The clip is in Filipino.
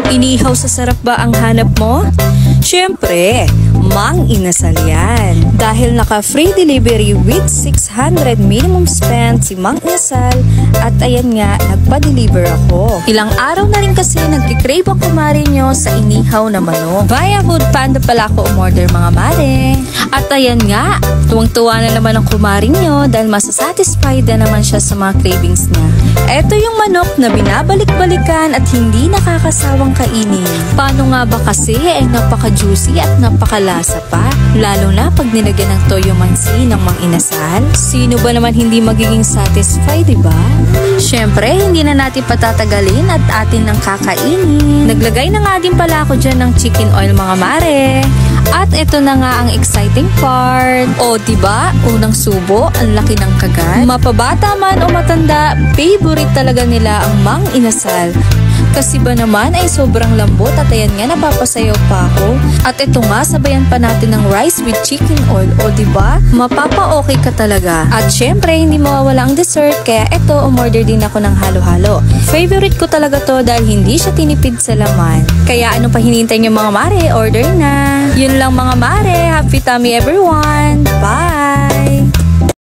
Inihaw sa sarap ba ang hanap mo? Siyempre, Mang Inasal yan. Dahil naka-free delivery with 600 minimum spend si Mang Inasal at ayan nga, nagpa-deliver ako. Ilang araw na rin kasi nagkikrave ang kumare nyo sa inihaw na manok. Via Food Panda pala ako umorder mga mare. At ayan nga, tuwang-tuwa na naman ang kumare nyo dahil masasatisfied na naman siya sa mga cravings niya. Ito yung manok na binabalik-balikan at hindi nakakasawang kainin. Paano nga ba kasi ay napaka-juicy at napakalasa pa? Lalo na pag nilagyan ng toyo mansi ng Mang Inasal. Sino ba naman hindi magiging satisfied, diba? Siyempre, hindi na natin patatagalin at atin nang kakainin. Naglagay na nga din pala ako dyan ng chicken oil mga mare. At ito na nga ang exciting part. O diba, unang subo, ang laki ng kagat. Mapabata man o matanda, favorite talaga nila ang Mang Inasal. Kasi ba naman ay sobrang lambot at ayan nga napapasayaw pa ako. At ito nga, sabayan pa natin ng rice with chicken oil. O diba, mapapa-okay ka talaga. At syempre, hindi mawawala ang dessert kaya ito, umorder din ako ng halo-halo. Favorite ko talaga to dahil hindi siya tinipid sa laman. Kaya ano pa hinintay niyo mga mare, order na. Yun lang mga mare, happy tummy everyone. Bye!